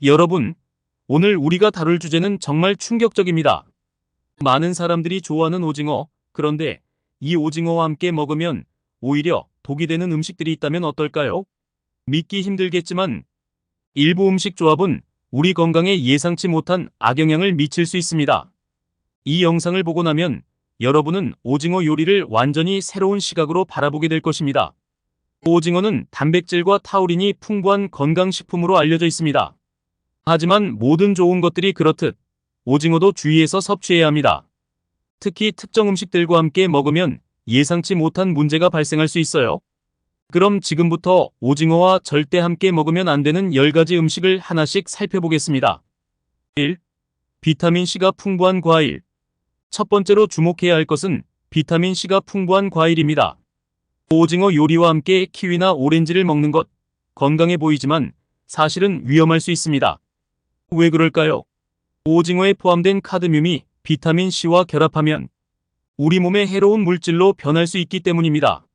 여러분, 오늘 우리가 다룰 주제는 정말 충격적입니다. 많은 사람들이 좋아하는 오징어, 그런데 이 오징어와 함께 먹으면 오히려 독이 되는 음식들이 있다면 어떨까요? 믿기 힘들겠지만 일부 음식 조합은 우리 건강에 예상치 못한 악영향을 미칠 수 있습니다. 이 영상을 보고 나면 여러분은 오징어 요리를 완전히 새로운 시각으로 바라보게 될 것입니다. 오징어는 단백질과 타우린이 풍부한 건강식품으로 알려져 있습니다. 하지만 모든 좋은 것들이 그렇듯 오징어도 주의해서 섭취해야 합니다. 특히 특정 음식들과 함께 먹으면 예상치 못한 문제가 발생할 수 있어요. 그럼 지금부터 오징어와 절대 함께 먹으면 안 되는 10가지 음식을 하나씩 살펴보겠습니다. 1. 비타민C가 풍부한 과일. 첫 번째로 주목해야 할 것은 비타민C가 풍부한 과일입니다. 오징어 요리와 함께 키위나 오렌지를 먹는 것, 건강해 보이지만 사실은 위험할 수 있습니다. 왜 그럴까요? 오징어에 포함된 카드뮴이 비타민C와 결합하면 우리 몸에 해로운 물질로 변할 수 있기 때문입니다.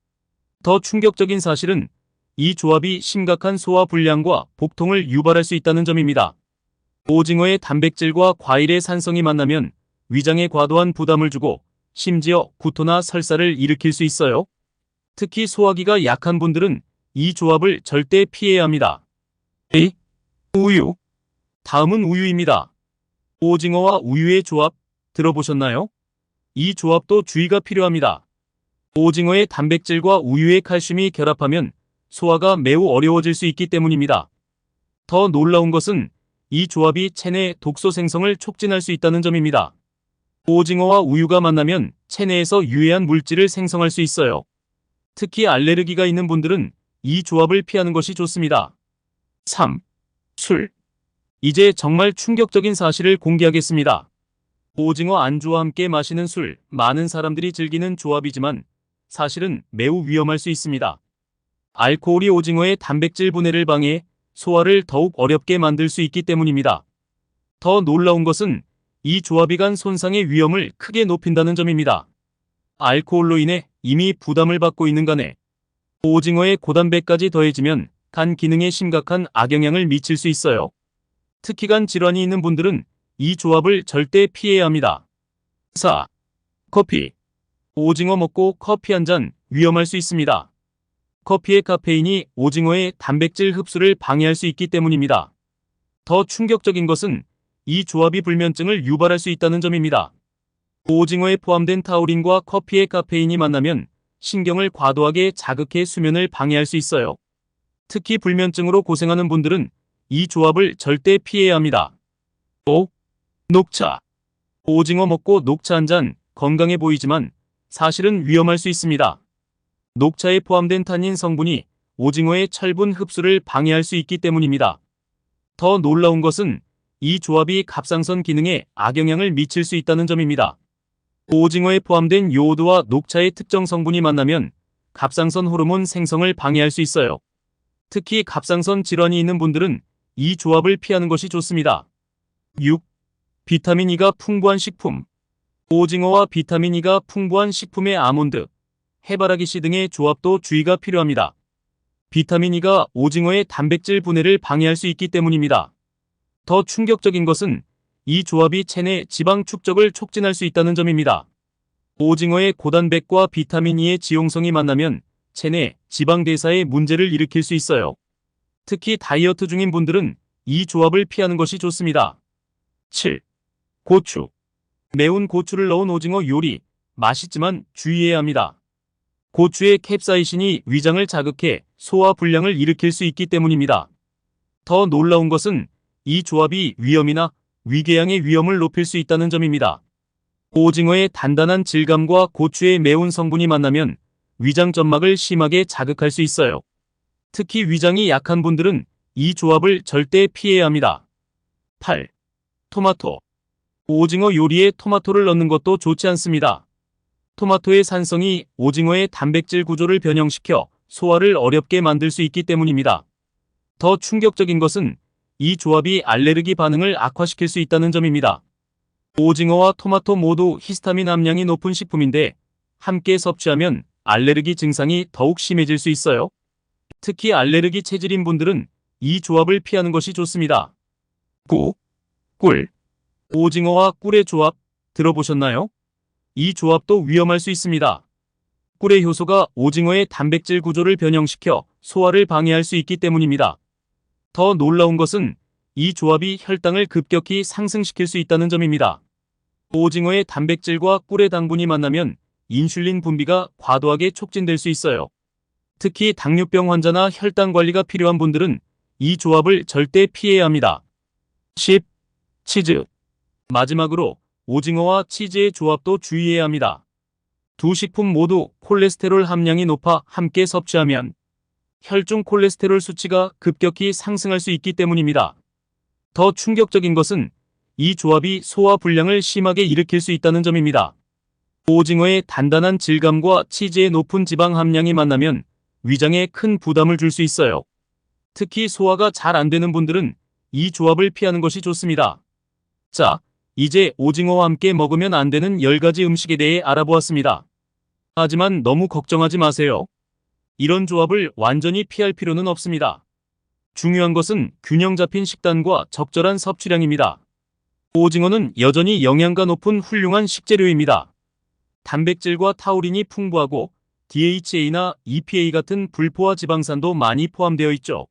더 충격적인 사실은 이 조합이 심각한 소화 불량과 복통을 유발할 수 있다는 점입니다. 오징어의 단백질과 과일의 산성이 만나면 위장에 과도한 부담을 주고 심지어 구토나 설사를 일으킬 수 있어요. 특히 소화기가 약한 분들은 이 조합을 절대 피해야 합니다. A. 우유. 다음은 우유입니다. 오징어와 우유의 조합 들어보셨나요? 이 조합도 주의가 필요합니다. 오징어의 단백질과 우유의 칼슘이 결합하면 소화가 매우 어려워질 수 있기 때문입니다. 더 놀라운 것은 이 조합이 체내 독소 생성을 촉진할 수 있다는 점입니다. 오징어와 우유가 만나면 체내에서 유해한 물질을 생성할 수 있어요. 특히 알레르기가 있는 분들은 이 조합을 피하는 것이 좋습니다. 3. 술. 이제 정말 충격적인 사실을 공개하겠습니다. 오징어 안주와 함께 마시는 술, 많은 사람들이 즐기는 조합이지만 사실은 매우 위험할 수 있습니다. 알코올이 오징어의 단백질 분해를 방해, 소화를 더욱 어렵게 만들 수 있기 때문입니다. 더 놀라운 것은 이 조합이 간 손상의 위험을 크게 높인다는 점입니다. 알코올로 인해 이미 부담을 받고 있는 간에 오징어의 고단백까지 더해지면 간 기능에 심각한 악영향을 미칠 수 있어요. 특히 간 질환이 있는 분들은 이 조합을 절대 피해야 합니다. 4. 커피. 오징어 먹고 커피 한 잔 위험할 수 있습니다. 커피의 카페인이 오징어의 단백질 흡수를 방해할 수 있기 때문입니다. 더 충격적인 것은 이 조합이 불면증을 유발할 수 있다는 점입니다. 오징어에 포함된 타우린과 커피의 카페인이 만나면 신경을 과도하게 자극해 수면을 방해할 수 있어요. 특히 불면증으로 고생하는 분들은 이 조합을 절대 피해야 합니다. 5. 녹차. 오징어 먹고 녹차 한 잔 건강해 보이지만 사실은 위험할 수 있습니다. 녹차에 포함된 타닌 성분이 오징어의 철분 흡수를 방해할 수 있기 때문입니다. 더 놀라운 것은 이 조합이 갑상선 기능에 악영향을 미칠 수 있다는 점입니다. 오징어에 포함된 요오드와 녹차의 특정 성분이 만나면 갑상선 호르몬 생성을 방해할 수 있어요. 특히 갑상선 질환이 있는 분들은 이 조합을 피하는 것이 좋습니다. 6. 비타민 E가 풍부한 식품. 오징어와 비타민 E가 풍부한 식품의 아몬드, 해바라기 씨 등의 조합도 주의가 필요합니다. 비타민 E가 오징어의 단백질 분해를 방해할 수 있기 때문입니다. 더 충격적인 것은 이 조합이 체내 지방 축적을 촉진할 수 있다는 점입니다. 오징어의 고단백과 비타민 E의 지용성이 만나면 체내 지방 대사에 문제를 일으킬 수 있어요. 특히 다이어트 중인 분들은 이 조합을 피하는 것이 좋습니다. 7. 고추. 매운 고추를 넣은 오징어 요리, 맛있지만 주의해야 합니다. 고추의 캡사이신이 위장을 자극해 소화 불량을 일으킬 수 있기 때문입니다. 더 놀라운 것은 이 조합이 위염이나 위궤양의 위험을 높일 수 있다는 점입니다. 오징어의 단단한 질감과 고추의 매운 성분이 만나면 위장 점막을 심하게 자극할 수 있어요. 특히 위장이 약한 분들은 이 조합을 절대 피해야 합니다. 8. 토마토. 오징어 요리에 토마토를 넣는 것도 좋지 않습니다. 토마토의 산성이 오징어의 단백질 구조를 변형시켜 소화를 어렵게 만들 수 있기 때문입니다. 더 충격적인 것은 이 조합이 알레르기 반응을 악화시킬 수 있다는 점입니다. 오징어와 토마토 모두 히스타민 함량이 높은 식품인데 함께 섭취하면 알레르기 증상이 더욱 심해질 수 있어요. 특히 알레르기 체질인 분들은 이 조합을 피하는 것이 좋습니다. 구, 꿀. 오징어와 꿀의 조합 들어보셨나요? 이 조합도 위험할 수 있습니다. 꿀의 효소가 오징어의 단백질 구조를 변형시켜 소화를 방해할 수 있기 때문입니다. 더 놀라운 것은 이 조합이 혈당을 급격히 상승시킬 수 있다는 점입니다. 오징어의 단백질과 꿀의 당분이 만나면 인슐린 분비가 과도하게 촉진될 수 있어요. 특히 당뇨병 환자나 혈당 관리가 필요한 분들은 이 조합을 절대 피해야 합니다. 10. 치즈. 마지막으로 오징어와 치즈의 조합도 주의해야 합니다. 두 식품 모두 콜레스테롤 함량이 높아 함께 섭취하면 혈중 콜레스테롤 수치가 급격히 상승할 수 있기 때문입니다. 더 충격적인 것은 이 조합이 소화 불량을 심하게 일으킬 수 있다는 점입니다. 오징어의 단단한 질감과 치즈의 높은 지방 함량이 만나면 위장에 큰 부담을 줄 수 있어요. 특히 소화가 잘 안 되는 분들은 이 조합을 피하는 것이 좋습니다. 자, 이제 오징어와 함께 먹으면 안 되는 10가지 음식에 대해 알아보았습니다. 하지만 너무 걱정하지 마세요. 이런 조합을 완전히 피할 필요는 없습니다. 중요한 것은 균형 잡힌 식단과 적절한 섭취량입니다. 오징어는 여전히 영양가 높은 훌륭한 식재료입니다. 단백질과 타우린이 풍부하고 DHA나 EPA 같은 불포화 지방산도 많이 포함되어 있죠.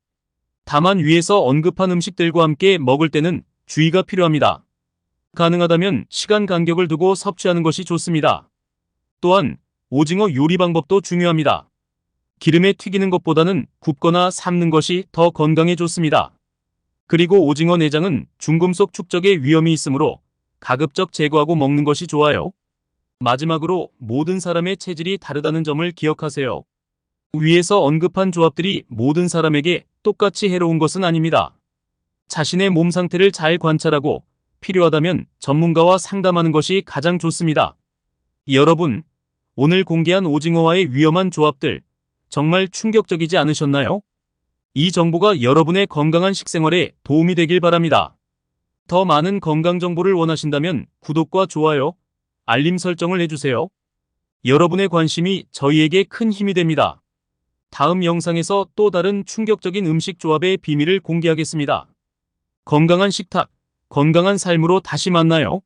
다만 위에서 언급한 음식들과 함께 먹을 때는 주의가 필요합니다. 가능하다면 시간 간격을 두고 섭취하는 것이 좋습니다. 또한 오징어 요리 방법도 중요합니다. 기름에 튀기는 것보다는 굽거나 삶는 것이 더 건강에 좋습니다. 그리고 오징어 내장은 중금속 축적의 위험이 있으므로 가급적 제거하고 먹는 것이 좋아요. 마지막으로 모든 사람의 체질이 다르다는 점을 기억하세요. 위에서 언급한 조합들이 모든 사람에게 똑같이 해로운 것은 아닙니다. 자신의 몸 상태를 잘 관찰하고 필요하다면 전문가와 상담하는 것이 가장 좋습니다. 여러분, 오늘 공개한 오징어와의 위험한 조합들 정말 충격적이지 않으셨나요? 이 정보가 여러분의 건강한 식생활에 도움이 되길 바랍니다. 더 많은 건강 정보를 원하신다면 구독과 좋아요, 알림 설정을 해주세요. 여러분의 관심이 저희에게 큰 힘이 됩니다. 다음 영상에서 또 다른 충격적인 음식 조합의 비밀을 공개하겠습니다. 건강한 식탁, 건강한 삶으로 다시 만나요.